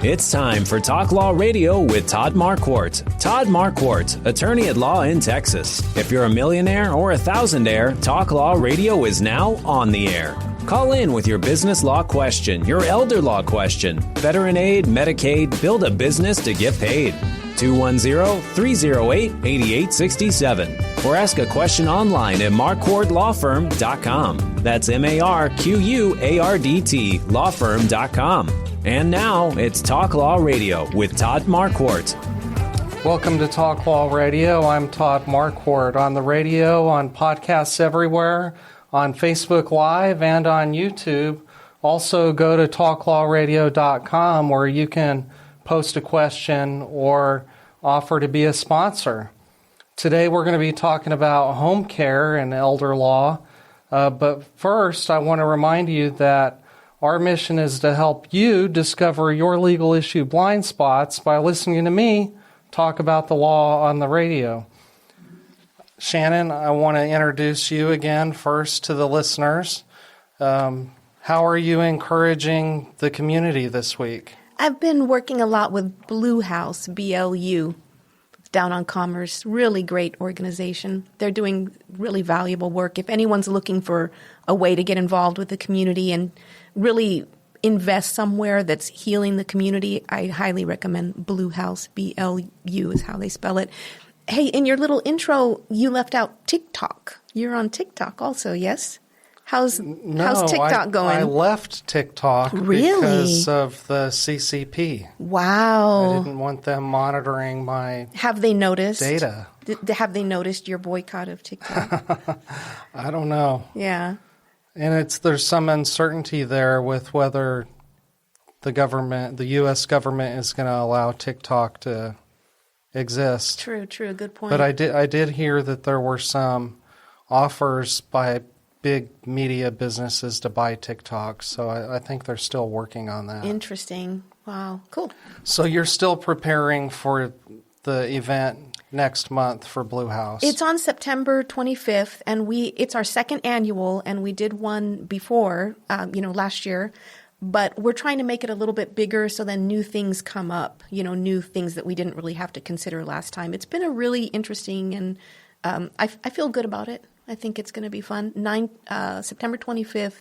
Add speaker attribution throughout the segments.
Speaker 1: It's time for Talk Law Radio with Todd Marquardt. Todd Marquardt, attorney at law in Texas. If you're a millionaire or a thousandaire, Talk Law Radio is now on the air. Call in with your business law question, your elder law question, veteran aid, Medicaid, build a business to get paid. 210-308-8867. Or ask a question online at marquardtlawfirm.com. That's MARQUARDT lawfirm.com. And now it's Talk Law Radio with Todd Marquardt.
Speaker 2: Welcome to Talk Law Radio. I'm Todd Marquardt. On the radio, on podcasts everywhere, on Facebook Live, and on YouTube. Also go to talklawradio.com where you can post a question or offer to be a sponsor. Today we're going to be talking about home care and elder law. But first, I want to remind you that our mission is to help you discover your legal issue blind spots by listening to me talk about the law on the radio. Shannon, I want to introduce you again first to the listeners. How are you encouraging the community this week?
Speaker 3: I've been working a lot with Blue House, BLU, down on Commerce. Really great organization. They're doing really valuable work. If anyone's looking for a way to get involved with the community and really invest somewhere that's healing the community, I highly recommend Blue House. BLU is how they spell it. Hey, in your little intro, you left out TikTok. You're on TikTok also, yes? How's TikTok going?
Speaker 2: I left TikTok because of the CCP.
Speaker 3: Wow.
Speaker 2: I didn't want them monitoring my
Speaker 3: Have they noticed?
Speaker 2: data.
Speaker 3: Have they noticed your boycott of TikTok?
Speaker 2: I don't know.
Speaker 3: Yeah.
Speaker 2: And there's some uncertainty there with whether the U.S. government is going to allow TikTok to exist.
Speaker 3: True, good point.
Speaker 2: But I did hear that there were some offers by big media businesses to buy TikTok, so I think they're still working on that.
Speaker 3: Interesting. Wow, cool.
Speaker 2: So you're still preparing for the event next month for Blue House.
Speaker 3: It's on September 25th, and it's our second annual, and we did one before, last year. But we're trying to make it a little bit bigger so then new things come up, new things that we didn't really have to consider last time. It's been a really interesting, and I feel good about it. I think it's going to be fun. September 25th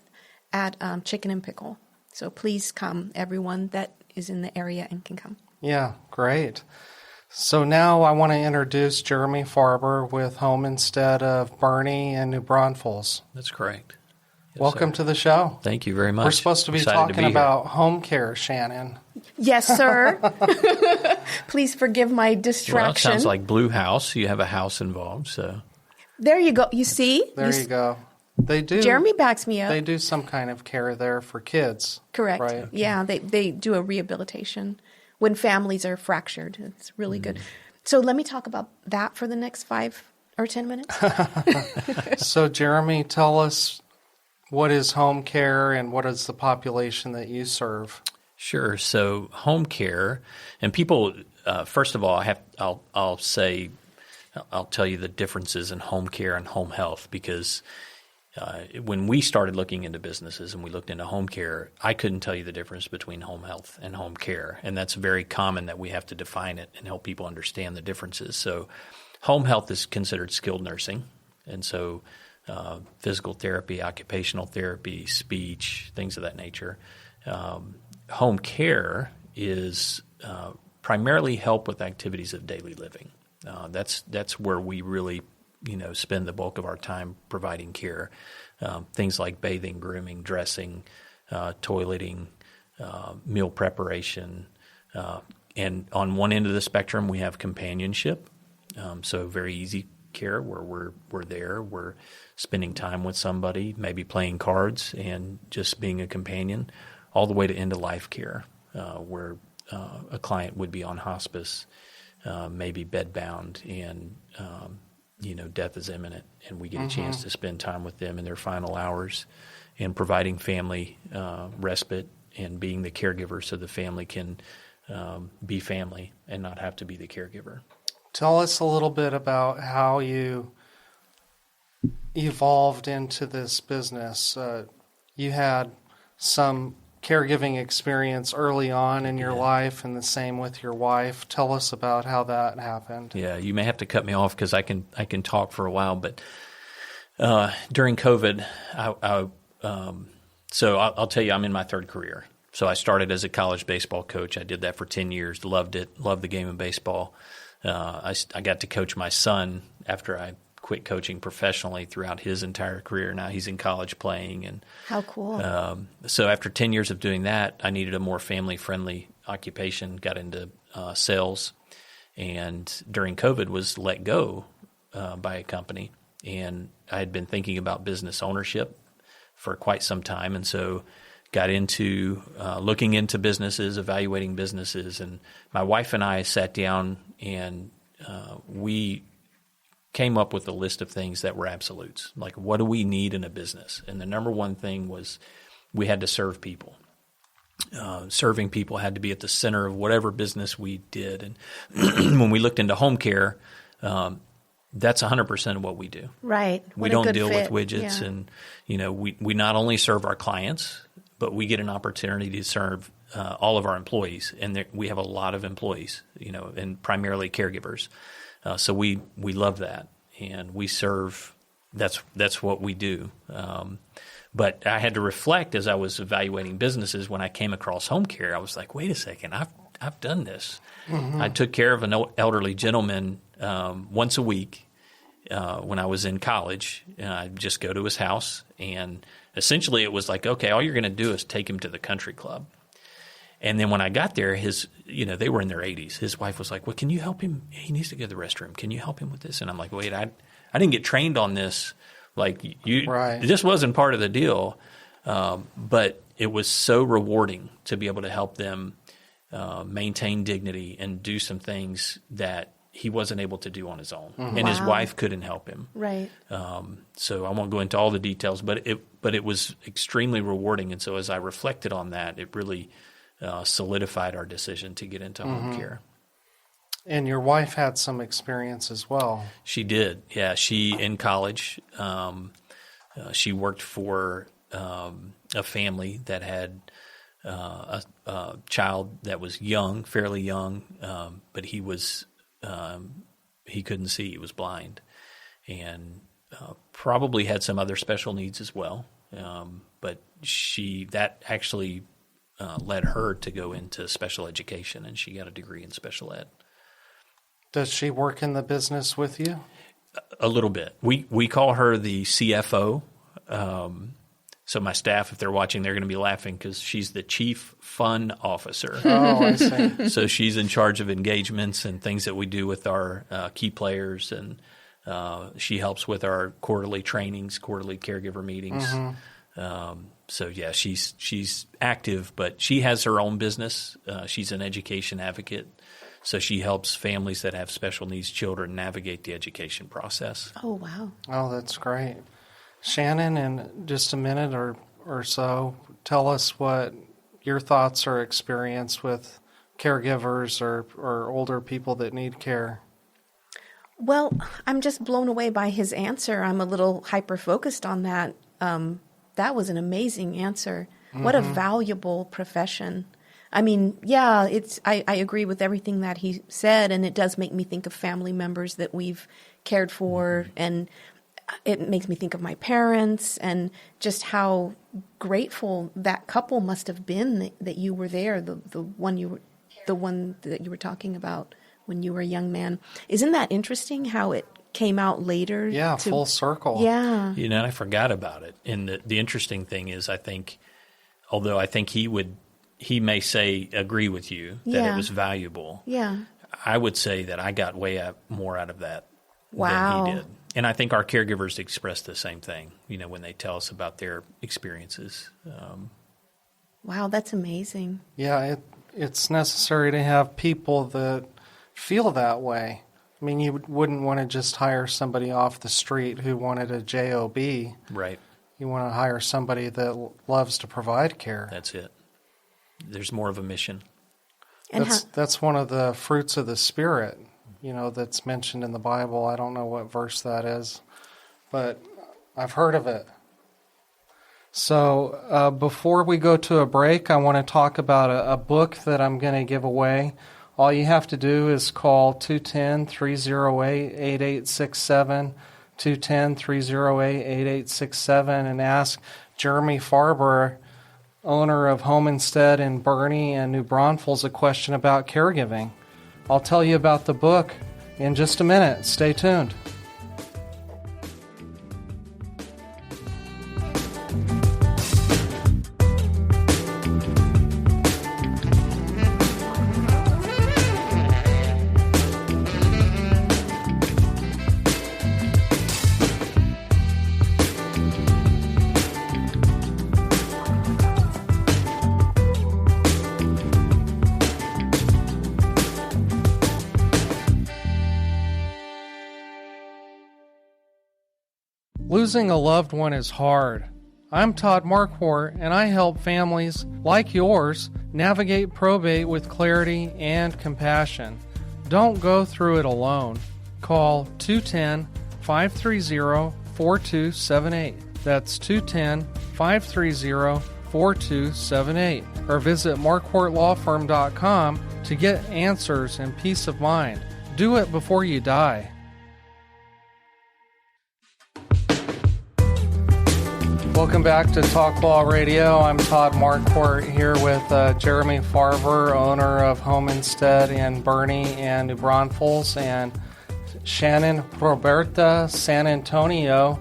Speaker 3: at Chicken and Pickle. So please come, everyone that is in the area and can come.
Speaker 2: Yeah, great. So now I want to introduce Jeremy Farber with Home Instead of Boerne and New Braunfels.
Speaker 4: That's correct. Yes,
Speaker 2: Welcome to the show.
Speaker 4: Thank you very much.
Speaker 2: We're supposed to be talking about home care, Shannon.
Speaker 3: Yes, sir. Please forgive my distraction.
Speaker 4: Well, it sounds like Blue House. You have a house involved, so.
Speaker 3: There you go. You see?
Speaker 2: There you go. They do.
Speaker 3: Jeremy backs me up.
Speaker 2: They do some kind of care there for kids.
Speaker 3: Correct.
Speaker 2: Right? Okay.
Speaker 3: Yeah, they do a rehabilitation when families are fractured. It's really good. So let me talk about that for the next 5 or 10 minutes.
Speaker 2: So Jeremy, tell us, what is home care and what is the population that you serve?
Speaker 4: Sure. So home care, and people, first of all, I'll tell you the differences in home care and home health, because when we started looking into businesses and we looked into home care, I couldn't tell you the difference between home health and home care. And that's very common that we have to define it and help people understand the differences. So home health is considered skilled nursing. And so physical therapy, occupational therapy, speech, things of that nature. Home care is primarily help with activities of daily living. That's where we really, spend the bulk of our time providing care. Things like bathing, grooming, dressing, toileting, meal preparation. And on one end of the spectrum, we have companionship. So very easy care where we're there, we're spending time with somebody, maybe playing cards and just being a companion, all the way to end-of-life care, where a client would be on hospice, maybe bedbound, and death is imminent, and we get a chance to spend time with them in their final hours, and providing family respite and being the caregiver so the family can be family and not have to be the caregiver.
Speaker 2: Tell us a little bit about how you evolved into this business. You had some caregiving experience early on in your life, and the same with your wife. Tell us about how that happened.
Speaker 4: Yeah, you may have to cut me off because I can talk for a while. But during COVID, so I'll tell you, I'm in my third career. So I started as a college baseball coach. I did that for 10 years, loved it, loved the game of baseball. I got to coach my son after I quit coaching professionally throughout his entire career. Now he's in college playing. And
Speaker 3: How cool.
Speaker 4: so after 10 years of doing that, I needed a more family-friendly occupation, got into sales, and during COVID was let go by a company. And I had been thinking about business ownership for quite some time, and so got into looking into businesses, evaluating businesses, and my wife and I sat down and we came up with a list of things that were absolutes. Like, what do we need in a business? And the number one thing was we had to serve people. Serving people had to be at the center of whatever business we did. And when we looked into home care, that's 100% of what we do.
Speaker 3: Right.
Speaker 4: We don't deal with widgets, and we not only serve our clients, but we get an opportunity to serve all of our employees, and we have a lot of employees, and primarily caregivers. So we love that, and we serve. That's what we do. But I had to reflect as I was evaluating businesses. When I came across home care, I was like, wait a second, I've done this. Mm-hmm. I took care of an elderly gentleman once a week when I was in college. I'd just go to his house, and essentially it was like, okay, all you're going to do is take him to the country club. And then when I got there, they were in their 80s. His wife was like, well, can you help him? He needs to go to the restroom. Can you help him with this? And I'm like, wait, I didn't get trained on this. Like, this wasn't part of the deal. But it was so rewarding to be able to help them maintain dignity and do some things that he wasn't able to do on his own. Mm-hmm. And his wife couldn't help him.
Speaker 3: Right.
Speaker 4: So I won't go into all the details, but it was extremely rewarding. And so as I reflected on that, it really solidified our decision to get into home care.
Speaker 2: And your wife had some experience as well.
Speaker 4: She did. Yeah. In college, she worked for a family that had a child that was young, fairly young, but he couldn't see. He was blind, and probably had some other special needs as well. But that actually led her to go into special education, and she got a degree in special ed.
Speaker 2: Does she work in the business with you?
Speaker 4: A little bit. We call her the CFO. So my staff, if they're watching, they're going to be laughing because she's the Chief Fun Officer.
Speaker 2: Oh, I see.
Speaker 4: So she's in charge of engagements and things that we do with our key players, and she helps with our quarterly trainings, quarterly caregiver meetings. Mm-hmm. So yeah, she's active, but she has her own business. She's an education advocate. So she helps families that have special needs children navigate the education process.
Speaker 3: Oh, wow.
Speaker 2: Oh, that's great. Shannon, in just a minute or so, tell us what your thoughts or experience with caregivers or older people that need care.
Speaker 3: Well, I'm just blown away by his answer. I'm a little hyper-focused on that. That was an amazing answer. Mm-hmm. What a valuable profession. I mean, yeah, I agree with everything that he said, and it does make me think of family members that we've cared for, and it makes me think of my parents and just how grateful that couple must have been that you were there, the one that you were talking about when you were a young man. Isn't that interesting how it came out later?
Speaker 2: Yeah, full circle.
Speaker 3: Yeah.
Speaker 4: I forgot about it. And the interesting thing is, I think, although I think he may agree with you that it was valuable.
Speaker 3: Yeah.
Speaker 4: I would say that I got way more out of that
Speaker 3: than
Speaker 4: he did. And I think our caregivers express the same thing, when they tell us about their experiences.
Speaker 3: Wow, that's amazing.
Speaker 2: Yeah, it's necessary to have people that feel that way. I mean, you wouldn't want to just hire somebody off the street who wanted a job.
Speaker 4: Right.
Speaker 2: You want to hire somebody that loves to provide care.
Speaker 4: That's it. There's more of a mission.
Speaker 3: And
Speaker 2: that's one of the fruits of the Spirit, that's mentioned in the Bible. I don't know what verse that is, but I've heard of it. So before we go to a break, I want to talk about a book that I'm going to give away. All you have to do is call 210-308-8867, 210-308-8867, and ask Jeremy Farber, owner of Homestead in Boerne and New Braunfels, a question about caregiving. I'll tell you about the book in just a minute. Stay tuned. Losing a loved one is hard. I'm Todd Marquardt, and I help families like yours navigate probate with clarity and compassion. Don't go through it alone. Call 210-530-4278. That's 210-530-4278. Or visit marquardtlawfirm.com to get answers and peace of mind. Do it before you die. Welcome back to Talk Law Radio. I'm Todd Marquardt here with Jeremy Farber, owner of Homestead in Boerne and New Braunfels, and Shannon Roberta San Antonio,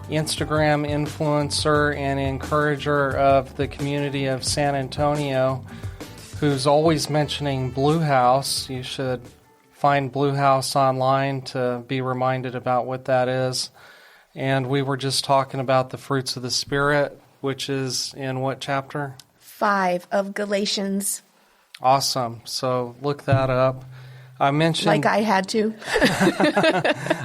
Speaker 2: Instagram influencer and encourager of the community of San Antonio, who's always mentioning Blue House. You should find Blue House online to be reminded about what that is. And we were just talking about the fruits of the Spirit, which is in what chapter?
Speaker 3: 5 of Galatians.
Speaker 2: Awesome. So look that up. I mentioned,
Speaker 3: like I had to.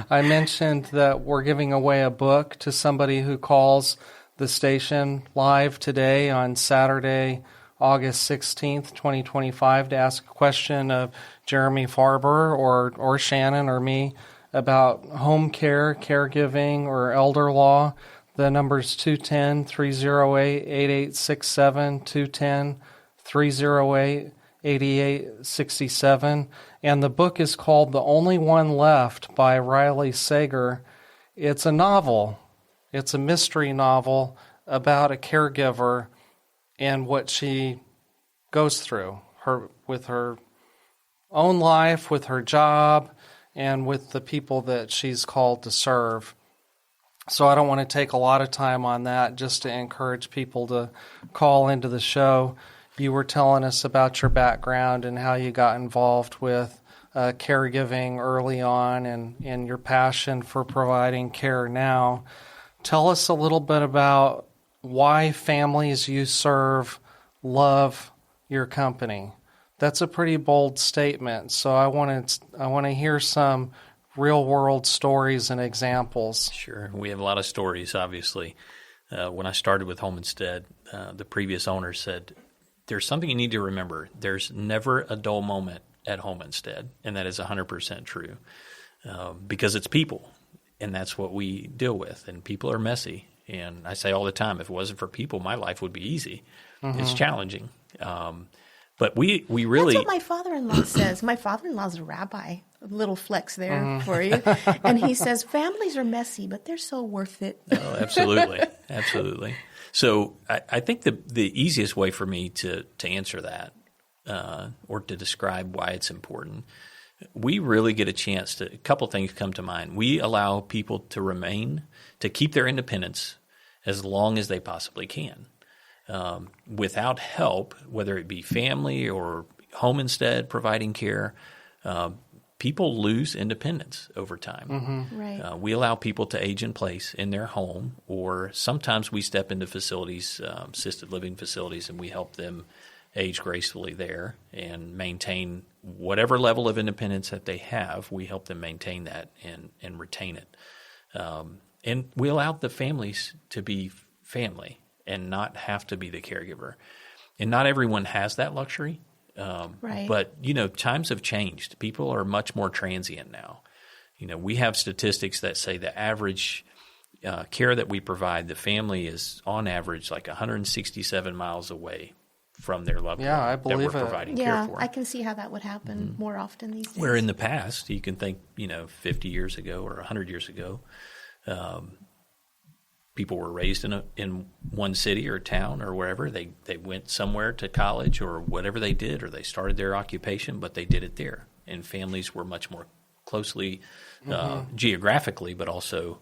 Speaker 2: I mentioned that we're giving away a book to somebody who calls the station live today on Saturday, August 16th, 2025, to ask a question of Jeremy Farber or Shannon or me about home care, caregiving, or elder law. The number's 210-308-8867, 210-308-8867. And the book is called The Only One Left by Riley Sager. It's a novel. It's a mystery novel about a caregiver and what she goes through with her own life, with her job, and with the people that she's called to serve. So I don't want to take a lot of time on that, just to encourage people to call into the show. You were telling us about your background and how you got involved with caregiving early on and your passion for providing care now. Tell us a little bit about why families you serve love your company. That's a pretty bold statement, so I want to hear some real-world stories and examples.
Speaker 4: Sure. We have a lot of stories, obviously. When I started with Homestead, the previous owner said, there's something you need to remember. There's never a dull moment at Homestead, and that is 100% true, because it's people, and that's what we deal with, and people are messy. And I say all the time, if it wasn't for people, my life would be easy. Mm-hmm. It's challenging. But we really...
Speaker 3: That's what my father-in-law says. My father-in-law's a rabbi. A little flex there for you. And he says, families are messy, but they're so worth it.
Speaker 4: Oh, absolutely. Absolutely. So I think the easiest way for me to answer that or to describe why it's important, we really get a chance to – a couple things come to mind. We allow people to keep their independence as long as they possibly can. Without help, whether it be family or Homestead providing care, people lose independence over time.
Speaker 3: Mm-hmm. Right.
Speaker 4: We allow people to age in place in their home, or sometimes we step into facilities, assisted living facilities, and we help them age gracefully there and maintain whatever level of independence that they have. We help them maintain that and retain it. And we allow the families to be family and not have to be the caregiver. And not everyone has that luxury.
Speaker 3: Right.
Speaker 4: But, times have changed. People are much more transient now. We have statistics that say the average care that we provide, the family is on average like 167 miles away from their loved one
Speaker 2: I believe
Speaker 4: that we're
Speaker 2: it.
Speaker 4: providing care for.
Speaker 3: I can see how that would happen more often these days.
Speaker 4: Where in the past, you can think, 50 years ago or 100 years ago, people were raised in one city or town or wherever. They went somewhere to college or whatever they did, or they started their occupation, but they did it there. And families were much more closely geographically, but also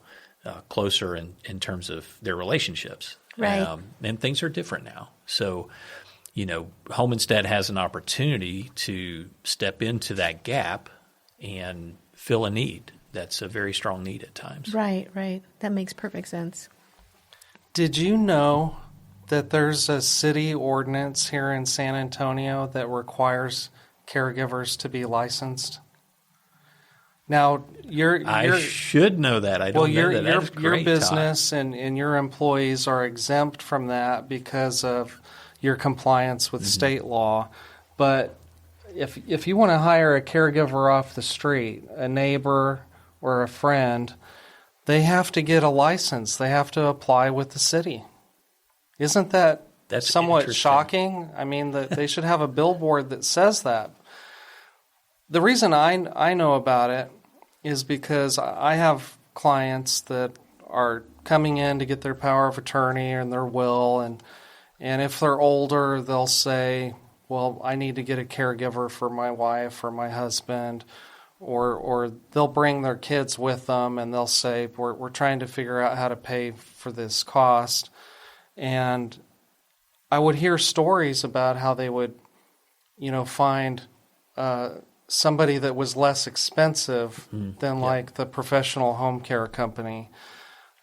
Speaker 4: closer in terms of their relationships.
Speaker 3: Right.
Speaker 4: And things are different now. So, Home Instead has an opportunity to step into that gap and fill a need. That's a very strong need at times.
Speaker 3: Right. That makes perfect sense.
Speaker 2: Did you know that there's a city ordinance here in San Antonio that requires caregivers to be licensed? Now,
Speaker 4: I should know that. I don't know that. That is
Speaker 2: your
Speaker 4: great,
Speaker 2: business
Speaker 4: Todd.
Speaker 2: and your employees are exempt from that because of your compliance with state law. But if you want to hire a caregiver off the street, a neighbor or a friend, they have to get a license. They have to apply with the city. Isn't that somewhat shocking? I mean, they should have a billboard that says that. The reason I know about it is because I have clients that are coming in to get their power of attorney and their will, and if they're older, they'll say, well, I need to get a caregiver for my wife or my husband, or they'll bring their kids with them and they'll say, we're trying to figure out how to pay for this cost. And I would hear stories about how they would, find somebody that was less expensive than like the professional home care company.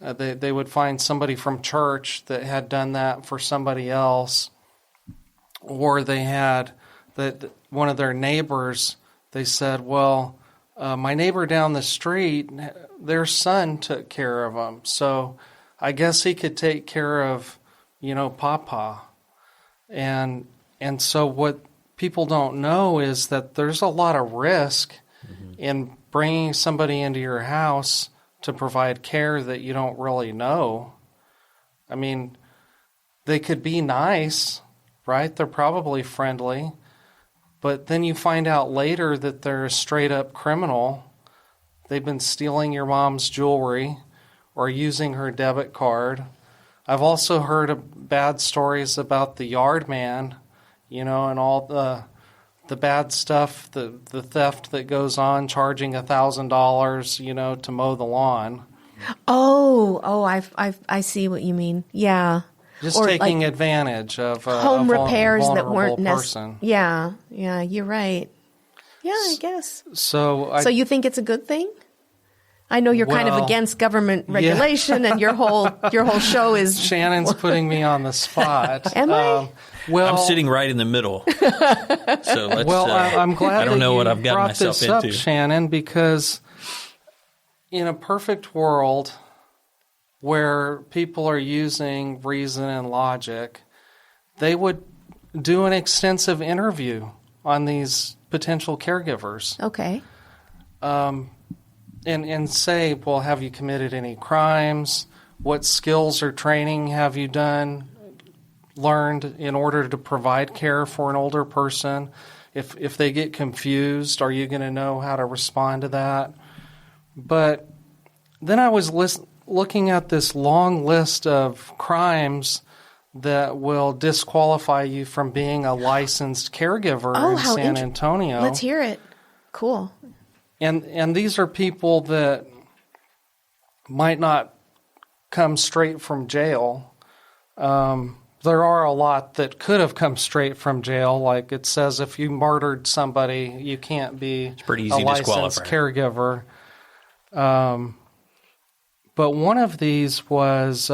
Speaker 2: They would find somebody from church that had done that for somebody else, or they had that one of their neighbors. They said, well, my neighbor down the street, their son took care of them, so I guess he could take care of, Papa. And so what people don't know is that there's a lot of risk in bringing somebody into your house to provide care that you don't really know. I mean, they could be nice, right? They're probably friendly, but then you find out later that they're a straight-up criminal. They've been stealing your mom's jewelry or using her debit card. I've also heard of bad stories about the yard man, and all the bad stuff, the theft that goes on, charging $1,000, to mow the lawn.
Speaker 3: I see what you mean. Yeah.
Speaker 2: Just taking advantage of
Speaker 3: home repairs that weren't
Speaker 2: necessary.
Speaker 3: Yeah, you're right. Yeah, I guess.
Speaker 2: So
Speaker 3: you think it's a good thing? I know you're kind of against government regulation, and your whole show is.
Speaker 2: Shannon's putting me on the spot.
Speaker 3: Am I?
Speaker 4: I'm sitting right in the middle. So let's.
Speaker 2: I'm glad.
Speaker 4: I don't know what I've gotten
Speaker 2: brought this
Speaker 4: myself
Speaker 2: up,
Speaker 4: into,
Speaker 2: Shannon, because in a perfect world where people are using reason and logic, they would do an extensive interview on these potential caregivers.
Speaker 3: Okay.
Speaker 2: And say, well, have you committed any crimes? What skills or training have you learned in order to provide care for an older person? If they get confused, are you going to know how to respond to that? But then I was looking at this long list of crimes that will disqualify you from being a licensed caregiver in San Antonio.
Speaker 3: Let's hear it. Cool.
Speaker 2: And these are people that might not come straight from jail. There are a lot that could have come straight from jail. Like it says, if you murdered somebody, you can't be a licensed caregiver. But one of these was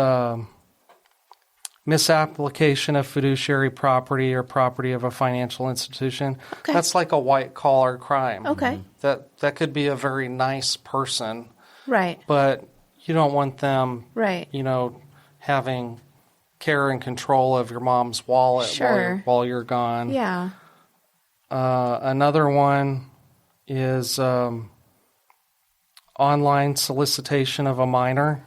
Speaker 2: misapplication of fiduciary property or property of a financial institution. Okay. That's like a white-collar crime.
Speaker 3: Okay.
Speaker 2: That could be a very nice person.
Speaker 3: Right.
Speaker 2: But you don't want them,
Speaker 3: right,
Speaker 2: having care and control of your mom's wallet while you're gone.
Speaker 3: Yeah.
Speaker 2: Another one is online solicitation of a minor.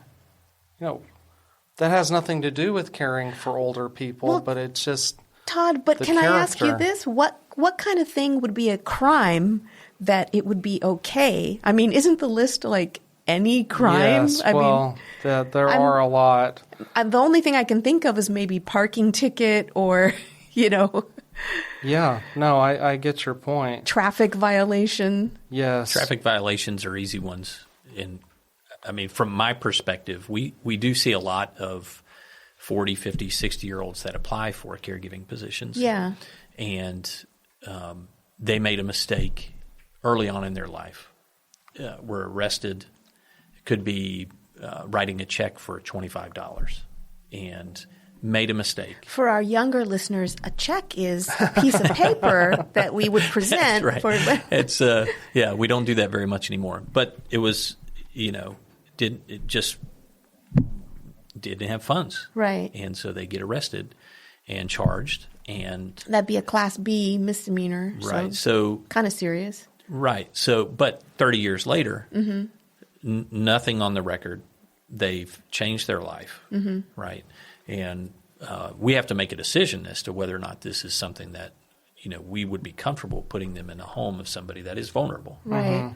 Speaker 2: that has nothing to do with caring for older people, but it's just
Speaker 3: Todd, but can I ask you this? What kind of thing would be a crime that it would be okay? I mean, isn't the list like any crime?
Speaker 2: Yes, there are a lot.
Speaker 3: The only thing I can think of is maybe parking ticket or,
Speaker 2: Yeah, no, I get your point.
Speaker 3: Traffic violation.
Speaker 2: Yes.
Speaker 4: Traffic violations are easy ones. And I mean, from my perspective, we do see a lot of 40, 50, 60-year-olds that apply for caregiving positions.
Speaker 3: Yeah.
Speaker 4: And they made a mistake early on in their life. Were arrested. It could be writing a check for $25 and made a mistake.
Speaker 3: For our younger listeners, a check is a piece of paper that we would present.
Speaker 4: That's right. It's we don't do that very much anymore. But it was, didn't have funds.
Speaker 3: Right.
Speaker 4: And so they get arrested and charged, and
Speaker 3: that'd be a Class B misdemeanor.
Speaker 4: Right. So
Speaker 3: kind of serious.
Speaker 4: Right. So, but 30 years later, nothing on the record. They've changed their life. Right. And we have to make a decision as to whether or not this is something that, we would be comfortable putting them in a home of somebody that is vulnerable.
Speaker 3: Right.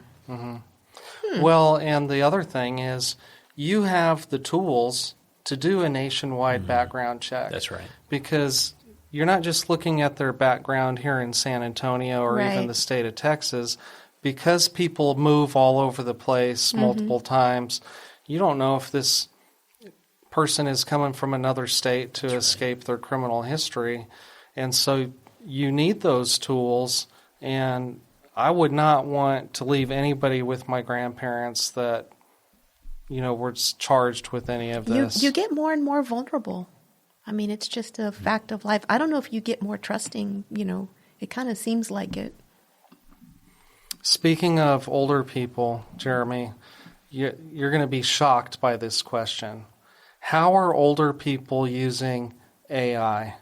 Speaker 2: Well, and the other thing is you have the tools to do a nationwide background check.
Speaker 4: That's right.
Speaker 2: Because you're not just looking at their background here in San Antonio or even the state of Texas. Because people move all over the place multiple times, you don't know if this person is coming from another state to escape their criminal history. And so you need those tools. And I would not want to leave anybody with my grandparents that, were charged with any of this.
Speaker 3: You get more and more vulnerable. I mean, it's just a fact of life. I don't know if you get more trusting, it kind of seems like it.
Speaker 2: Speaking of older people, Jeremy, you're going to be shocked by this question. How are older people using AI?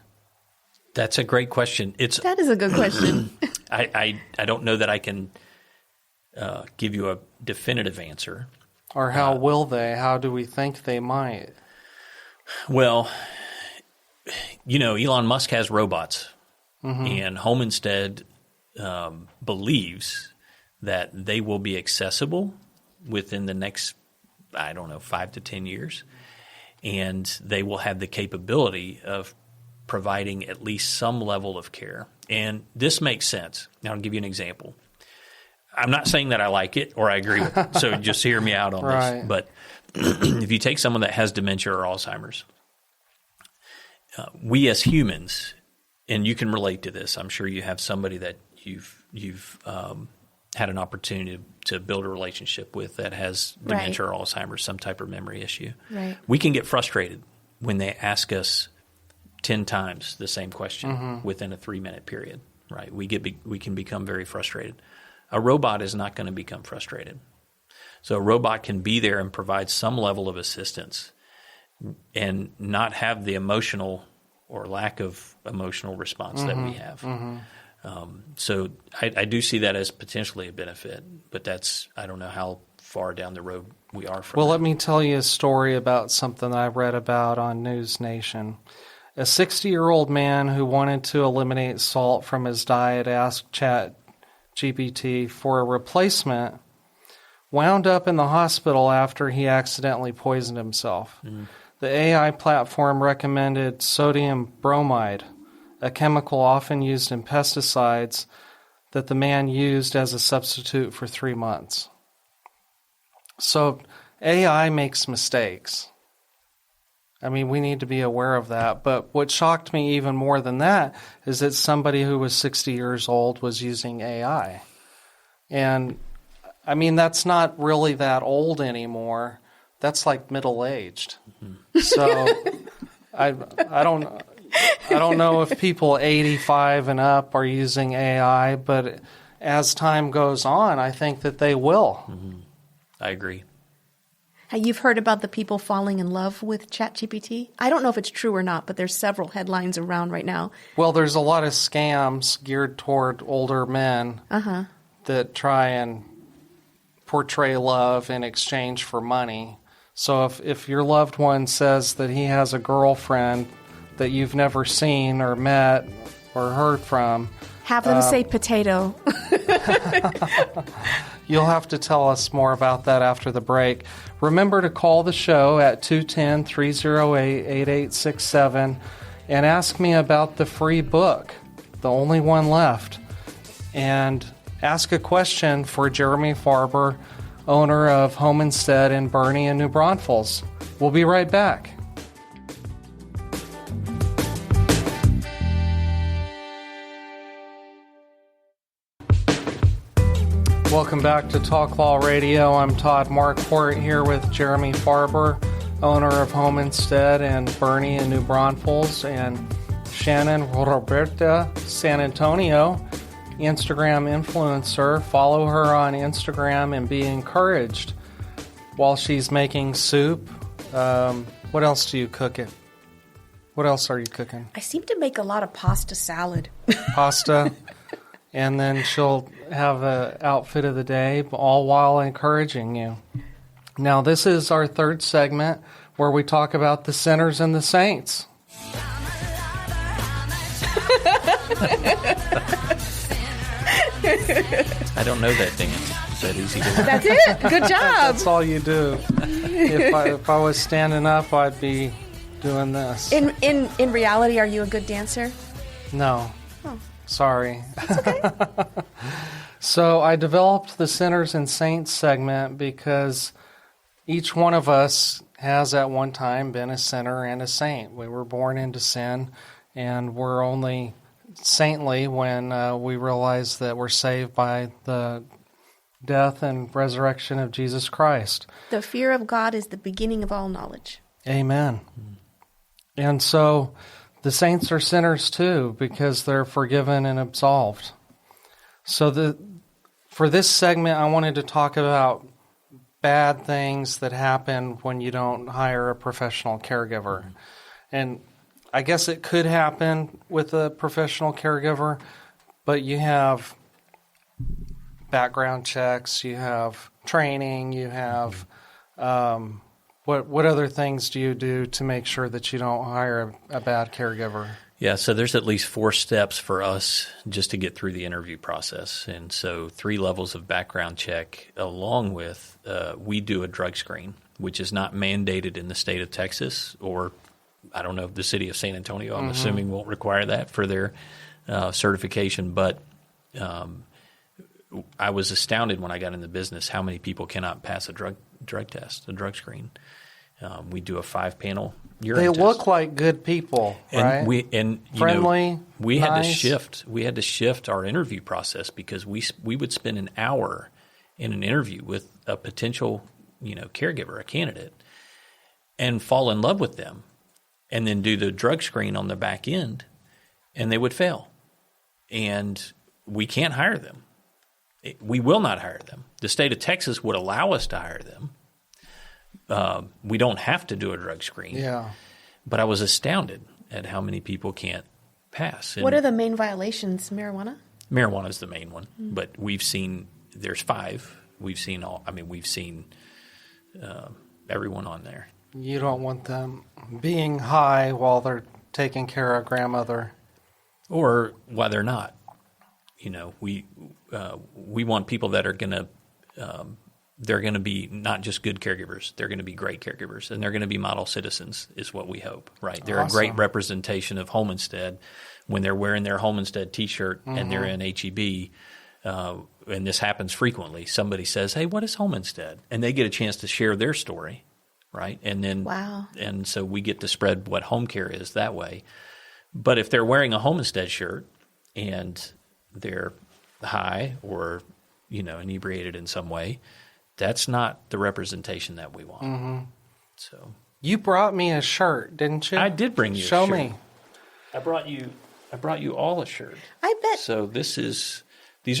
Speaker 4: That's a great question.
Speaker 3: That is a good question.
Speaker 4: I don't know that I can give you a definitive answer.
Speaker 2: Or how will they? How do we think they might?
Speaker 4: Well, Elon Musk has robots, and Homestead believes that they will be accessible within the next, 5 to 10 years, and they will have the capability of providing at least some level of care. And this makes sense. Now, I'll give you an example. I'm not saying that I like it or I agree with it, so just hear me out on this. But if you take someone that has dementia or Alzheimer's, we as humans, and you can relate to this, I'm sure you have somebody that you've had an opportunity to build a relationship with that has dementia or Alzheimer's, some type of memory issue.
Speaker 3: Right.
Speaker 4: We can get frustrated when they ask us 10 times the same question within a 3-minute period. Right? We can become very frustrated. A robot is not going to become frustrated. So a robot can be there and provide some level of assistance and not have the emotional or lack of emotional response that we have. So I do see that as potentially a benefit, but I don't know how far down the road we are from that.
Speaker 2: Let me tell you a story about something I read about on News Nation. A 60-year-old man who wanted to eliminate salt from his diet asked ChatGPT for a replacement, wound up in the hospital after he accidentally poisoned himself. The AI platform recommended sodium bromide, a chemical often used in pesticides that the man used as a substitute for 3 months. So AI makes mistakes. I mean, we need to be aware of that. But what shocked me even more than that is that somebody who was 60 years old was using AI. And, I mean, that's not really that old anymore. That's like middle-aged. So I don't know if people 85 and up are using AI, but as time goes on, I think that they will.
Speaker 4: I agree.
Speaker 3: You've heard about the people falling in love with ChatGPT? I don't know if it's true or not, but there's several headlines around right now.
Speaker 2: Well, there's a lot of scams geared toward older men that try and portray love in exchange for money. So if your loved one says that he has a girlfriend that you've never seen or met or heard from,
Speaker 3: have them say potato.
Speaker 2: you'll have to tell us more about that after the break. Remember to call the show at 210-308-8867 and ask me about the free book, the only one left. And ask a question for Jeremy Farber, owner of Home Instead in Boerne and New Braunfels. We'll be right back. Welcome back to Talk Law Radio. I'm Todd Marquardt here with Jeremy Farber, owner of Home Instead in Boerne and New Braunfels, and Shannon Roberta San Antonio, Instagram influencer. Follow her on Instagram and be encouraged while she's making soup. What else do you cook it? What else are you cooking?
Speaker 3: I seem to make a lot of pasta salad.
Speaker 2: Pasta. And then she'll have an outfit of the day, all while encouraging you. Now, this is our third segment where we talk about the sinners and the saints.
Speaker 4: I don't know that dance. Is that easy to learn?
Speaker 3: That's it. Good job.
Speaker 2: That's all you do. If I was standing up, I'd be doing this.
Speaker 3: In reality, are you a good dancer?
Speaker 2: No.
Speaker 3: Oh.
Speaker 2: Sorry.
Speaker 3: That's okay.
Speaker 2: So I developed the Sinners and Saints segment because each one of us has at one time been a sinner and a saint. We were born into sin, and we're only saintly when we realize that we're saved by the death and resurrection of Jesus Christ.
Speaker 3: The fear of God is the beginning of all knowledge.
Speaker 2: Amen. And so the saints are sinners too because they're forgiven and absolved. So for this segment, I wanted to talk about bad things that happen when you don't hire a professional caregiver. And I guess it could happen with a professional caregiver, but you have background checks, you have training, you have what other things do you do to make sure that you don't hire a bad caregiver?
Speaker 4: Yeah, so there's at least 4 steps for us just to get through the interview process. And so 3 levels of background check, along with we do a drug screen, which is not mandated in the state of Texas, or I don't know if the city of San Antonio, I'm assuming, won't require that for their certification. But I was astounded when I got in the business how many people cannot pass a drug test, a drug screen. We do a 5-panel urine test.
Speaker 2: They look like good people, right? Friendly,
Speaker 4: we had
Speaker 2: nice.
Speaker 4: We had to shift our interview process because we would spend an hour in an interview with a potential, caregiver, a candidate, and fall in love with them, and then do the drug screen on the back end, and they would fail, and we can't hire them. We will not hire them. The state of Texas would allow us to hire them. We don't have to do a drug screen.
Speaker 2: Yeah.
Speaker 4: But I was astounded at how many people can't pass. And
Speaker 3: What are the main violations? Marijuana?
Speaker 4: marijuana is the main one, but we've seen there's 5. We've seen everyone on there.
Speaker 2: You don't want them being high while they're taking care of grandmother.
Speaker 4: Or while they're not. We want people that are going to they're going to be not just good caregivers, they're going to be great caregivers, and they're going to be model citizens is what we hope, right? They're
Speaker 2: Awesome.
Speaker 4: a great representation of Home Instead when they're wearing their Home Instead T-shirt and they're in HEB, and this happens frequently. Somebody says, hey, what is Home Instead? And they get a chance to share their story, right? And then,
Speaker 3: Wow.
Speaker 4: And so we get to spread what home care is that way. But if they're wearing a Home Instead shirt and they're high or, inebriated in some way, that's not the representation that we want. So
Speaker 2: You brought me a shirt, didn't you?
Speaker 4: I did bring you
Speaker 2: Show
Speaker 4: a shirt.
Speaker 2: me.
Speaker 4: I brought you all a shirt.
Speaker 3: I bet.
Speaker 4: So these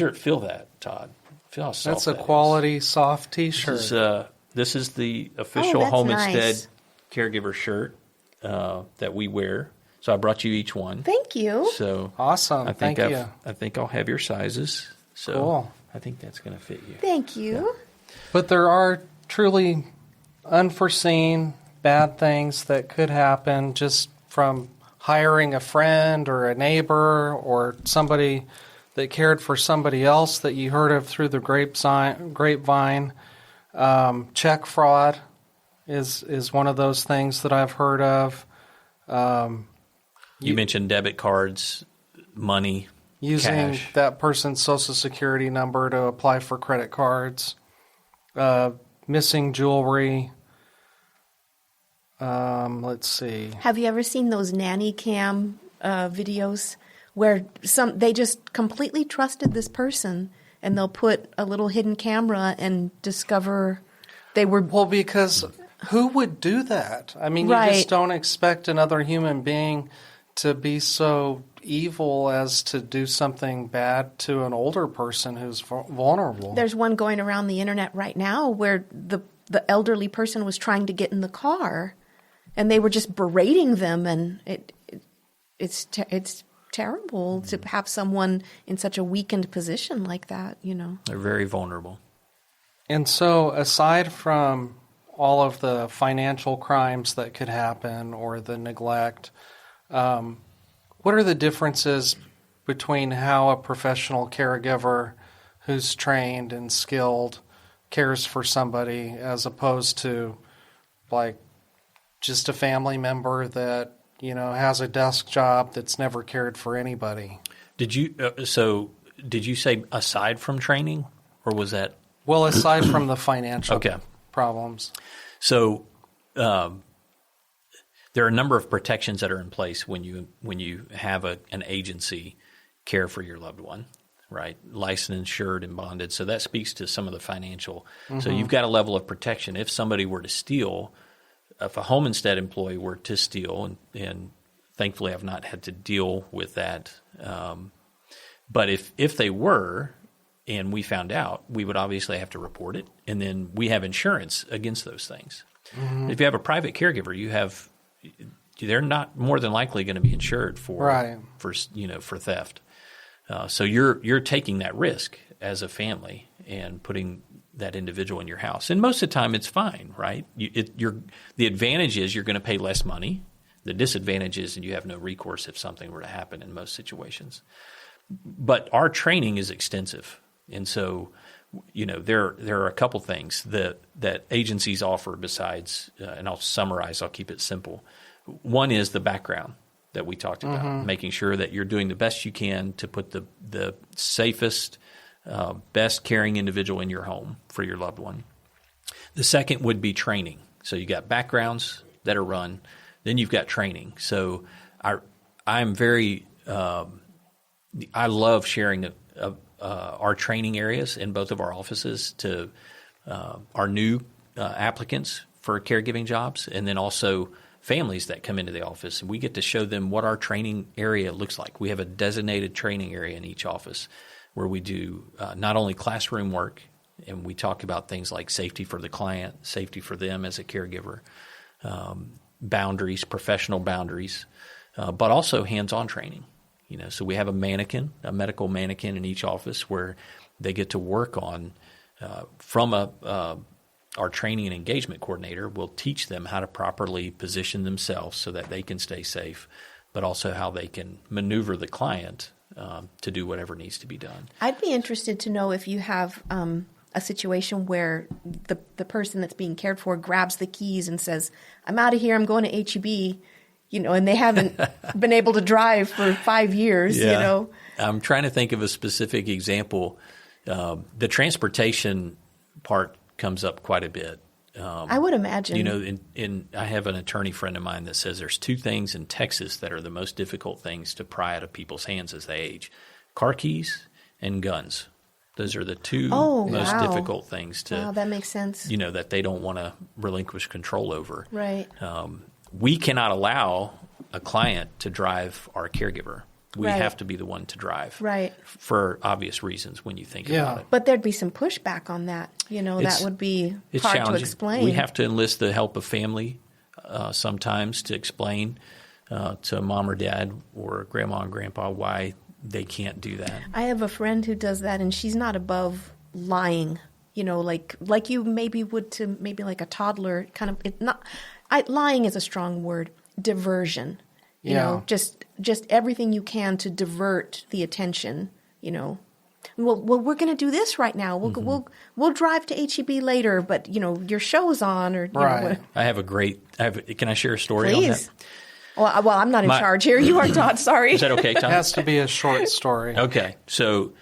Speaker 4: are, feel that, Todd. Feel how soft
Speaker 2: That's a
Speaker 4: that is.
Speaker 2: quality soft T-shirt.
Speaker 4: This is the official
Speaker 3: that's
Speaker 4: Home
Speaker 3: nice.
Speaker 4: Instead caregiver shirt that we wear. So I brought you each one.
Speaker 3: Thank you.
Speaker 4: So
Speaker 2: Awesome. Thank you.
Speaker 4: I think I'll have your sizes. So
Speaker 2: Cool.
Speaker 4: I think that's going to fit you.
Speaker 3: Thank you.
Speaker 2: But there are truly unforeseen bad things that could happen just from hiring a friend or a neighbor or somebody that cared for somebody else that you heard of through the grapevine. Check fraud is one of those things that I've heard of.
Speaker 4: You mentioned debit cards, money,
Speaker 2: using
Speaker 4: cash.
Speaker 2: that person's social security number to apply for credit cards, missing jewelry. Let's see.
Speaker 3: Have you ever seen those nanny cam videos where they just completely trusted this person and they'll put a little hidden camera and discover they were...
Speaker 2: Well, because who would do that? I mean,
Speaker 3: Right.
Speaker 2: You just don't expect another human being to be so evil as to do something bad to an older person who's vulnerable.
Speaker 3: There's one going around the internet right now where the elderly person was trying to get in the car and they were just berating them, and it's terrible to have someone in such a weakened position like that, you know.
Speaker 4: They're very vulnerable.
Speaker 2: And so aside from all of the financial crimes that could happen or the neglect, what are the differences between how a professional caregiver who's trained and skilled cares for somebody as opposed to like just a family member that, you know, has a desk job that's never cared for anybody?
Speaker 4: Did you say aside from training, or was that?
Speaker 2: Well, aside from the financial
Speaker 4: Okay.
Speaker 2: problems.
Speaker 4: So there are a number of protections that are in place when you have an agency care for your loved one, right? Licensed, insured, and bonded. So that speaks to some of the financial. Mm-hmm. So you've got a level of protection. If somebody were to steal, if a home instead employee were to steal, and thankfully I've not had to deal with that, but if they were and we found out, we would obviously have to report it, and then we have insurance against those things. Mm-hmm. If you have a private caregiver, they're not more than likely going to be insured for theft. So you're taking that risk as a family and putting that individual in your house. And most of the time it's fine, right? The advantage is you're going to pay less money. The disadvantage is you have no recourse if something were to happen in most situations. But our training is extensive. And so, you know, there are a couple things that agencies offer besides, and I'll summarize, I'll keep it simple. One is the background that we talked about, mm-hmm. making sure that you're doing the best you can to put the safest, best caring individual in your home for your loved one. The second would be training. So you got backgrounds that are run, then you've got training. So I'm very I love sharing our training areas in both of our offices to our new applicants for caregiving jobs, and then also families that come into the office. And we get to show them what our training area looks like. We have a designated training area in each office where we do not only classroom work, and we talk about things like safety for the client, safety for them as a caregiver, boundaries, professional boundaries, but also hands-on training. You know, so we have a medical mannequin in each office where they get to work on from our training and engagement coordinator will teach them how to properly position themselves so that they can stay safe, but also how they can maneuver the client to do whatever needs to be done.
Speaker 3: I'd be interested to know if you have a situation where the person that's being cared for grabs the keys and says, "I'm out of here, I'm going to HEB," you know, and they haven't been able to drive for 5 years,
Speaker 4: yeah.
Speaker 3: You know. I'm
Speaker 4: trying to think of a specific example. The transportation part comes up quite a bit.
Speaker 3: I would imagine.
Speaker 4: You know, I have an attorney friend of mine that says there's two things in Texas that are the most difficult things to pry out of people's hands as they age: car keys and guns. Those are the two most difficult things to.
Speaker 3: Wow, that makes sense.
Speaker 4: You know, that they don't want to relinquish control over.
Speaker 3: Right.
Speaker 4: We cannot allow a client to drive our caregiver. We have to be the one to drive. Right. For obvious reasons when you think about it.
Speaker 3: But there'd be some pushback on that. You know, that would be hard to explain.
Speaker 4: We have to enlist the help of family sometimes to explain to mom or dad or grandma and grandpa why they can't do that.
Speaker 3: I have a friend who does that, and she's not above lying. like you maybe would to maybe like a toddler, kind of lying is a strong word, diversion. You know, just everything you can to divert the attention, Well, we're going to do this right now. We'll drive to HEB later, but your show's on, or
Speaker 2: right.
Speaker 4: Can I share a story on that?
Speaker 3: Well, I'm not in charge here. You are, Todd. Sorry.
Speaker 4: Is that okay, Todd?
Speaker 2: It has to be a short story.
Speaker 4: Okay, so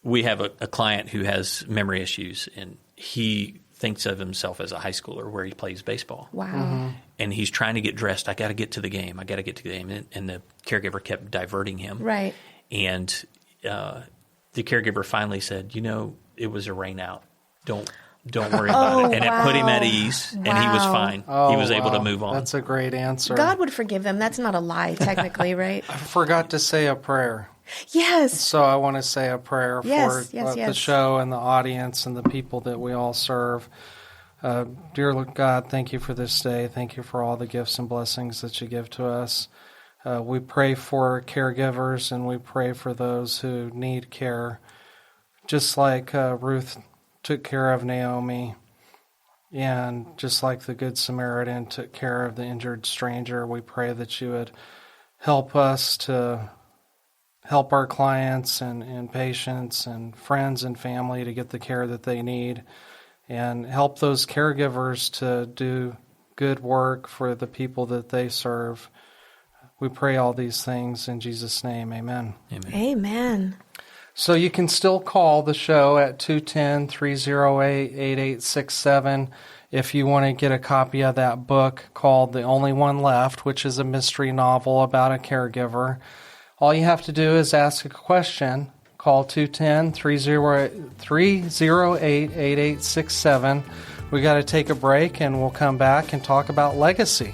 Speaker 4: we have a client who has memory issues, and he thinks of himself as a high schooler where he plays baseball.
Speaker 3: Wow. Mm-hmm.
Speaker 4: And he's trying to get dressed. I got to get to the game. And the caregiver kept diverting him.
Speaker 3: Right.
Speaker 4: And the caregiver finally said, it was a rain out. Don't worry about it. And it put him at ease, and he was fine. He was able to move on.
Speaker 2: That's a great answer.
Speaker 3: God would forgive them. That's not a lie, technically, right?
Speaker 2: I forgot to say a prayer.
Speaker 3: Yes.
Speaker 2: So I want to say a prayer for the show and the audience and the people that we all serve. Dear God, thank you for this day. Thank you for all the gifts and blessings that you give to us. We pray for caregivers, and we pray for those who need care. Just like Ruth took care of Naomi, and just like the Good Samaritan took care of the injured stranger, we pray that you would help us to help our clients and patients and friends and family to get the care that they need, and help those caregivers to do good work for the people that they serve. We pray all these things in Jesus' name. Amen.
Speaker 4: Amen.
Speaker 3: Amen.
Speaker 2: So you can still call the show at 210-308-8867 if you want to get a copy of that book called The Only One Left, which is a mystery novel about a caregiver. All you have to do is ask a question. Call 210-308-8867. We got to take a break, and we'll come back and talk about legacy.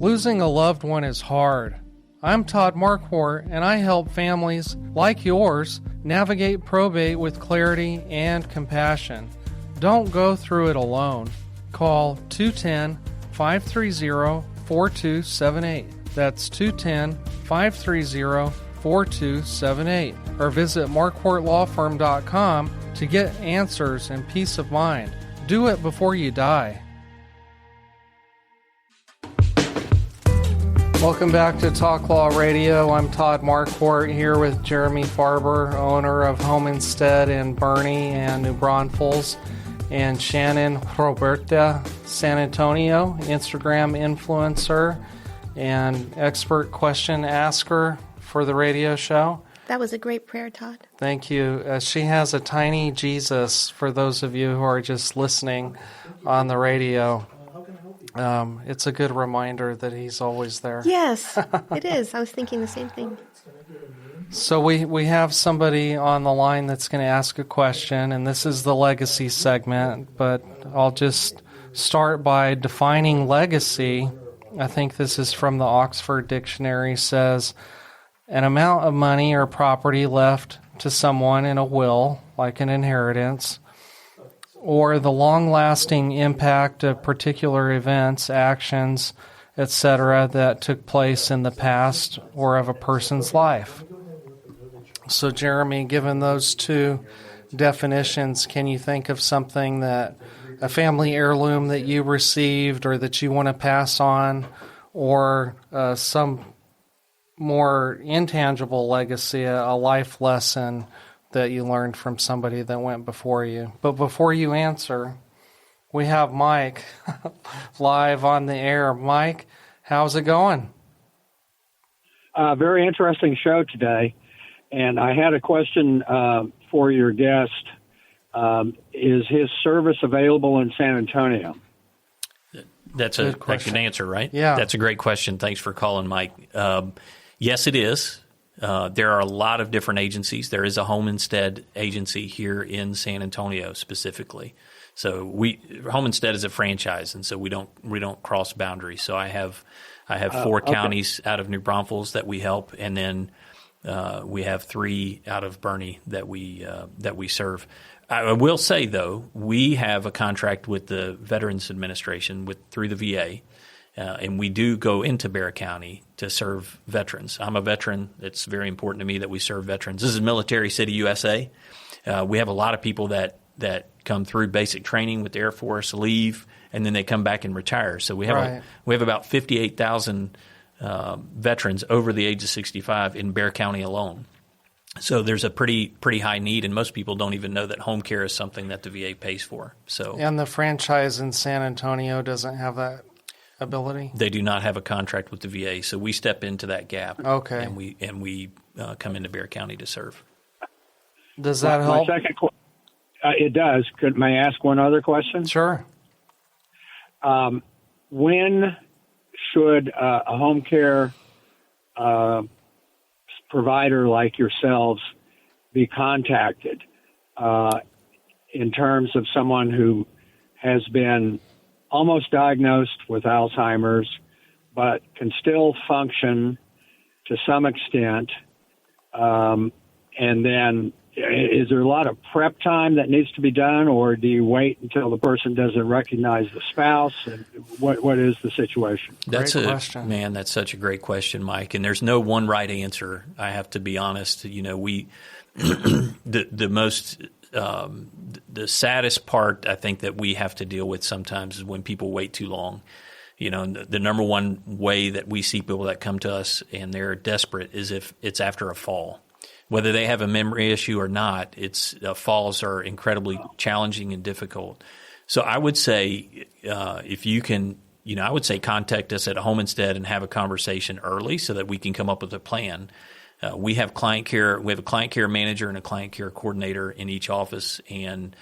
Speaker 2: Losing a loved one is hard. I'm Todd Marquardt, and I help families like yours navigate probate with clarity and compassion. Don't go through it alone. Call 210-530-4278. That's 210-530-4278. Or visit marquardtlawfirm.com to get answers and peace of mind. Do it before you die. Welcome back to Talk Law Radio. I'm Todd Marquardt here with Jeremy Farber, owner of Home Instead in Boerne and New Braunfels, and Shannon Roberta San Antonio, Instagram influencer and expert question asker for the radio show.
Speaker 3: That was a great prayer, Todd.
Speaker 2: Thank you. She has a tiny Jesus for those of you who are just listening on the radio. It's a good reminder that he's always there.
Speaker 3: Yes, it is. I was thinking the same thing.
Speaker 2: So we have somebody on the line that's going to ask a question, and this is the legacy segment, but I'll just start by defining legacy. I think this is from the Oxford Dictionary, says an amount of money or property left to someone in a will, like an inheritance, or the long-lasting impact of particular events, actions, etc., that took place in the past or of a person's life. So, Jeremy, given those two definitions, can you think of something that a family heirloom that you received or that you want to pass on, or some more intangible legacy, a life lesson that you learned from somebody that went before you? But before you answer, we have Mike live on the air. Mike, how's it going?
Speaker 5: Very interesting show today. And I had a question for your guest. Is his service available in San Antonio?
Speaker 4: I can answer, right?
Speaker 2: Yeah.
Speaker 4: That's a great question. Thanks for calling, Mike. Yes, it is. There are a lot of different agencies. There is a home instead agency here in San Antonio specifically. So Home Instead is a franchise, and so we don't cross boundaries. So I have 4 counties out of New Braunfels that we help, and then we have 3 out of Boerne that we serve. I will say though, we have a contract with the Veterans Administration through the VA, and we do go into Bexar County to serve veterans. I'm a veteran. It's very important to me that we serve veterans. This is Military City, USA. We have a lot of people that come through basic training with the Air Force, leave, and then they come back and retire. So we have about 58,000 veterans over the age of 65 in Bexar County alone. So there's a pretty high need, and most people don't even know that home care is something that the VA pays for. So
Speaker 2: and the franchise in San Antonio doesn't have that ability? They
Speaker 4: do not have a contract with the VA, so we step into that gap.
Speaker 2: Okay,
Speaker 4: and we come into Bexar County to serve.
Speaker 2: Does that help?
Speaker 5: My second it does. May I ask one other question?
Speaker 2: Sure.
Speaker 5: When should a home care provider like yourselves be contacted in terms of someone who has been almost diagnosed with Alzheimer's but can still function to some extent, and then is there a lot of prep time that needs to be done, or do you wait until the person doesn't recognize the spouse? And what is the situation?
Speaker 4: That's
Speaker 2: great question.
Speaker 4: Man, that's such a great question, Mike. And there's no one right answer. I have to be honest. You know, the saddest part I think that we have to deal with sometimes is when people wait too long. You know, the number one way that we see people that come to us and they're desperate is if it's after a fall. Whether they have a memory issue or not, falls are incredibly challenging and difficult. So I would say if you can, I would say contact us at Home Instead and have a conversation early so that we can come up with a plan. We have client care. We have a client care manager and a client care coordinator in each office, and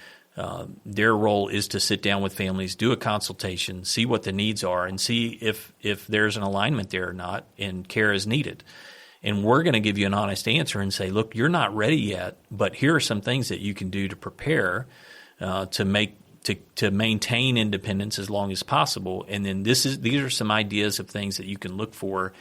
Speaker 4: their role is to sit down with families, do a consultation, see what the needs are, and see if there's an alignment there or not, and care is needed. And we're going to give you an honest answer and say, look, you're not ready yet, but here are some things that you can do to prepare to maintain independence as long as possible. And then these are some ideas of things that you can look for,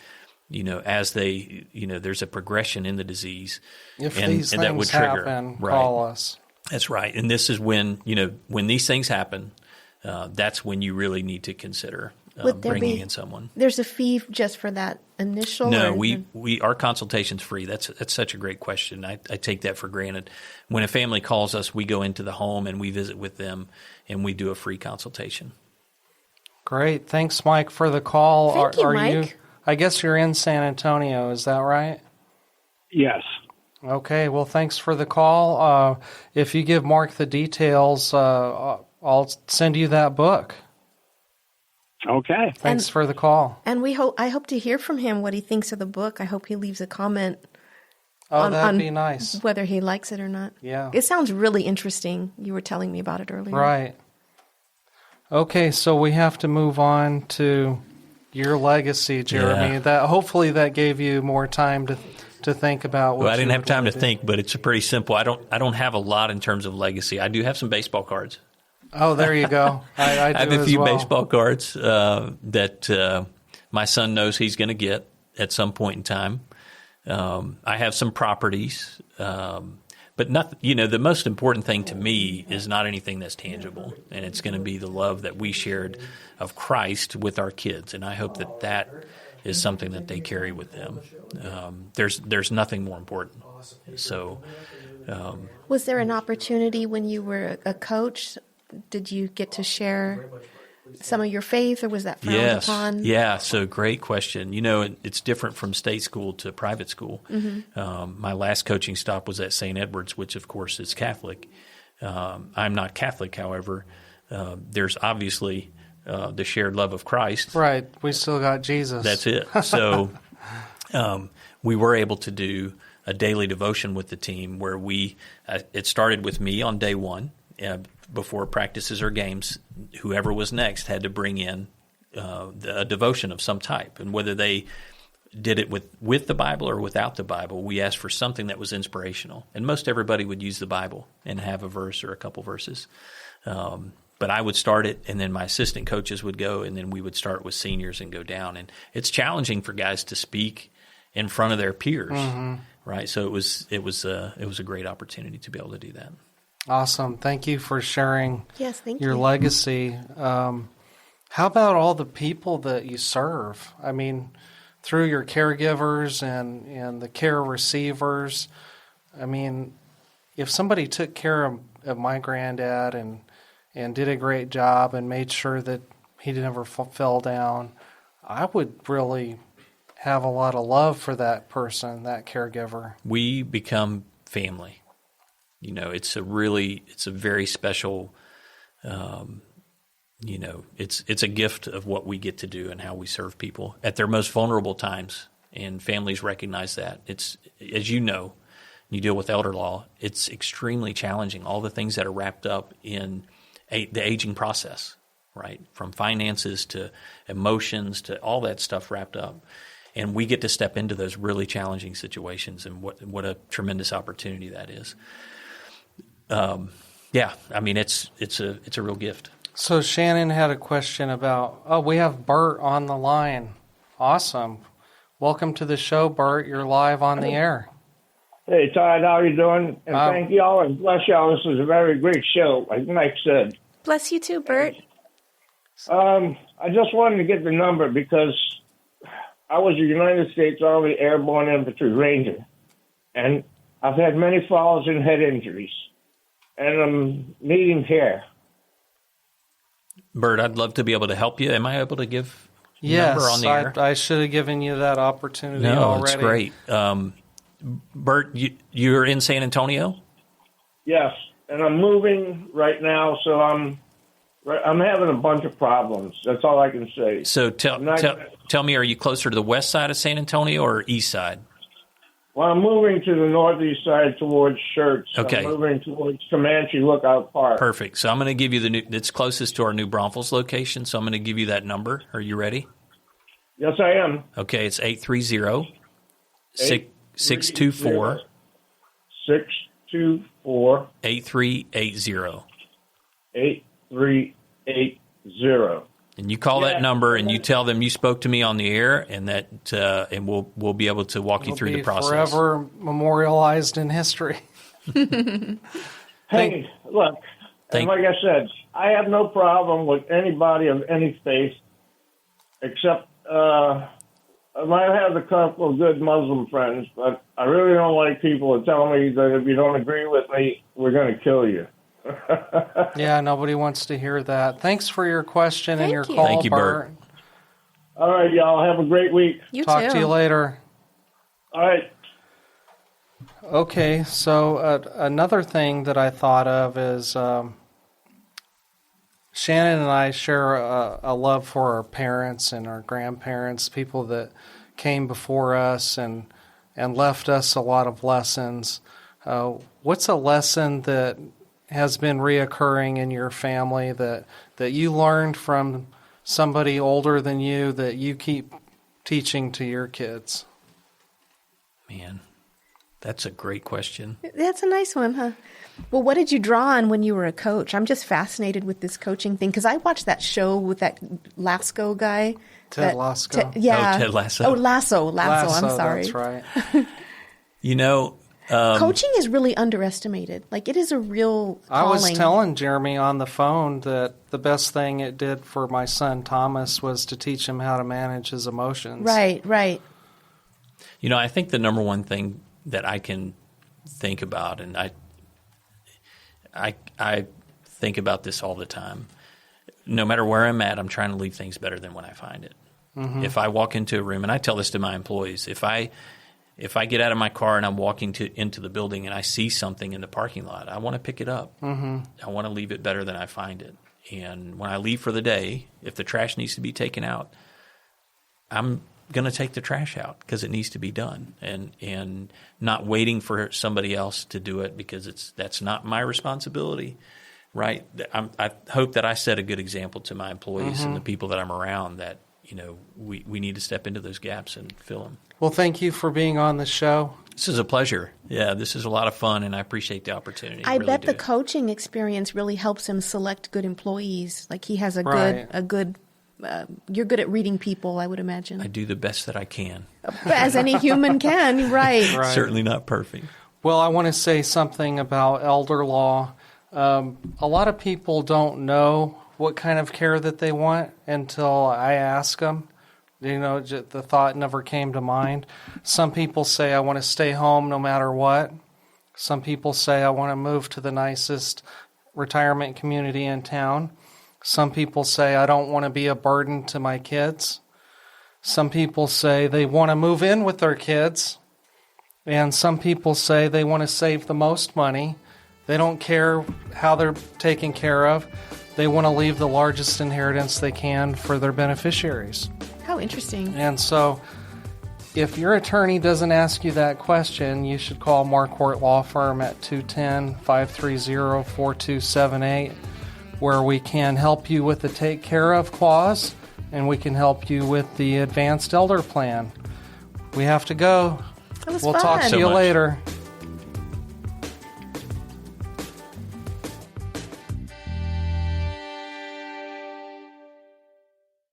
Speaker 4: as there's a progression in the disease.
Speaker 2: If these things that would trigger, happen, call us.
Speaker 4: That's right. And this is when these things happen, that's when you really need to consider bringing in someone.
Speaker 3: There's a fee just for that initial?
Speaker 4: No, our consultation's free. That's such a great question. I take that for granted. When a family calls us, we go into the home and we visit with them, and we do a free consultation.
Speaker 2: Great. Thanks, Mike, for the call.
Speaker 3: Thank you, Mike.
Speaker 2: I guess you're in San Antonio. Is that right?
Speaker 5: Yes.
Speaker 2: Okay. Well, thanks for the call. If you give Mark the details, I'll send you that book.
Speaker 5: Okay.
Speaker 2: Thanks for the call.
Speaker 3: And I hope to hear from him what he thinks of the book. I hope he leaves a comment.
Speaker 2: That'd be nice.
Speaker 3: Whether he likes it or not.
Speaker 2: Yeah.
Speaker 3: It sounds really interesting. You were telling me about it earlier.
Speaker 2: Right. Okay, so we have to move on to your legacy, Jeremy.
Speaker 4: Yeah.
Speaker 2: Hopefully that gave you more time to think about.
Speaker 4: Well, I didn't have time to think, but it's pretty simple. I don't have a lot in terms of legacy. I do have some baseball cards.
Speaker 2: Oh, there you go. I
Speaker 4: have a few baseball cards that my son knows he's going to get at some point in time. I have some properties, but nothing. The most important thing to me is not anything that's tangible, and it's going to be the love that we shared of Christ with our kids, and I hope that is something that they carry with them. There's nothing more important. So,
Speaker 3: was there an opportunity when you were a coach? Did you get to share some of your faith, or was that frowned upon?
Speaker 4: Yeah, so great question. It's different from state school to private school.
Speaker 3: Mm-hmm.
Speaker 4: My last coaching stop was at St. Edward's, which, of course, is Catholic. I'm not Catholic, however. There's obviously the shared love of Christ.
Speaker 2: Right. We still got Jesus.
Speaker 4: That's it. So we were able to do a daily devotion with the team where it started with me on day one. Before practices or games, whoever was next had to bring in a devotion of some type. And whether they did it with the Bible or without the Bible, we asked for something that was inspirational. And most everybody would use the Bible and have a verse or a couple verses. But I would start it, and then my assistant coaches would go, and then we would start with seniors and go down. And it's challenging for guys to speak in front of their peers, right? So it was a great opportunity to be able to do that.
Speaker 2: Awesome. Thank you for sharing
Speaker 3: your
Speaker 2: legacy. How about all the people that you serve? I mean, through your caregivers and the care receivers, I mean, if somebody took care of my granddad and did a great job and made sure that he never fell down, I would really have a lot of love for that person, that caregiver.
Speaker 4: We become family. You know, it's a very special, it's a gift of what we get to do and how we serve people at their most vulnerable times. And families recognize that. It's, as you know, you deal with elder law, it's extremely challenging. All the things that are wrapped up in the aging process, right? From finances to emotions to all that stuff wrapped up. And we get to step into those really challenging situations, and what a tremendous opportunity that is. I mean, it's a real gift.
Speaker 2: So Shannon had a question about, we have Bert on the line. Awesome. Welcome to the show, Bert. You're live on the air.
Speaker 6: Hey, Todd, how are you doing? And thank y'all, and bless y'all. This was a very great show, like Mike said.
Speaker 3: Bless you too, Bert.
Speaker 6: I just wanted to get the number because I was a United States Army Airborne Infantry Ranger, and I've had many falls and head injuries, and I'm needing care.
Speaker 4: Bert, I'd love to be able to help you. Am I able to give number on the air?
Speaker 2: I should have given you that opportunity
Speaker 4: already.
Speaker 2: No,
Speaker 4: it's great. Bert, you're in San Antonio?
Speaker 6: Yes, and I'm moving right now, so I'm having a bunch of problems. That's all I can say.
Speaker 4: So tell me, are you closer to the west side of San Antonio or east side?
Speaker 6: Well, I'm moving to the northeast side towards Schertz.
Speaker 4: Okay.
Speaker 6: I'm moving towards Comanche Lookout Park.
Speaker 4: Perfect. So I'm going to give you it's closest to our New Braunfels location, so I'm going to give you that number. Are you ready?
Speaker 6: Yes, I am.
Speaker 4: Okay, it's 830 624
Speaker 6: 624
Speaker 4: 8380.
Speaker 6: 8380.
Speaker 4: And you call that number and you tell them you spoke to me on the air, and that and we'll be able to walk you through the process.
Speaker 2: Forever memorialized in history.
Speaker 6: Hey, look, and like I said, I have no problem with anybody of any faith, except I might have a couple of good Muslim friends, but I really don't like people that tell me that if you don't agree with me, we're going to kill you.
Speaker 2: Yeah, nobody wants to hear that. Thanks for your question and your call,
Speaker 4: Thank you, Bert.
Speaker 6: All right, y'all. Have a great week.
Speaker 3: You
Speaker 2: Talk
Speaker 3: too.
Speaker 2: to you later.
Speaker 6: All right.
Speaker 2: Okay, so another thing that I thought of is Shannon and I share a love for our parents and our grandparents, people that came before us and left us a lot of lessons. What's a lesson that has been reoccurring in your family that you learned from somebody older than you that you keep teaching to your kids?
Speaker 4: Man, that's a great question.
Speaker 3: That's a nice one, huh? Well, what did you draw on when you were a coach? I'm just fascinated with this coaching thing because I watched that show with that Lasso guy.
Speaker 2: Ted Lasso.
Speaker 4: Ted Lasso.
Speaker 3: Oh, Lasso. I'm sorry.
Speaker 2: That's right.
Speaker 4: You know,
Speaker 3: coaching is really underestimated. Like, it is a real calling.
Speaker 2: I was telling Jeremy on the phone that the best thing it did for my son Thomas was to teach him how to manage his emotions.
Speaker 3: Right.
Speaker 4: You know, I think the number one thing that I can think about, and I think about this all the time, no matter where I'm at, I'm trying to leave things better than when I find it. Mm-hmm. If I walk into a room, and I tell this to my employees, if I get out of my car and I'm walking into the building and I see something in the parking lot, I want to pick it up. Mm-hmm. I want to leave it better than I find it. And when I leave for the day, if the trash needs to be taken out, I'm going to take the trash out because it needs to be done, and not waiting for somebody else to do it because that's not my responsibility, right? I hope that I set a good example to my employees and the people that I'm around that, we need to step into those gaps and fill them.
Speaker 2: Well, thank you for being on the show.
Speaker 4: This is a pleasure. Yeah, this is a lot of fun, and I appreciate the opportunity.
Speaker 3: I bet the coaching experience really helps him select good employees. Like he has a good. You're good at reading people, I would imagine.
Speaker 4: I do the best that I can.
Speaker 3: As any human can, right.
Speaker 4: Certainly not perfect.
Speaker 2: Well, I want to say something about elder law. A lot of people don't know what kind of care that they want until I ask them. The thought never came to mind. Some people say, I want to stay home no matter what. Some people say, I want to move to the nicest retirement community in town. Some people say, I don't want to be a burden to my kids. Some people say they want to move in with their kids. And some people say they want to save the most money. They don't care how they're taken care of. They want to leave the largest inheritance they can for their beneficiaries.
Speaker 3: How interesting.
Speaker 2: And so if your attorney doesn't ask you that question, you should call Marquardt Law Firm at 210-530-4278, where we can help you with the Take Care Of clause, and we can help you with the Advanced Elder Plan. We have to go.
Speaker 3: That was
Speaker 2: We'll
Speaker 3: fun.
Speaker 2: talk to you later.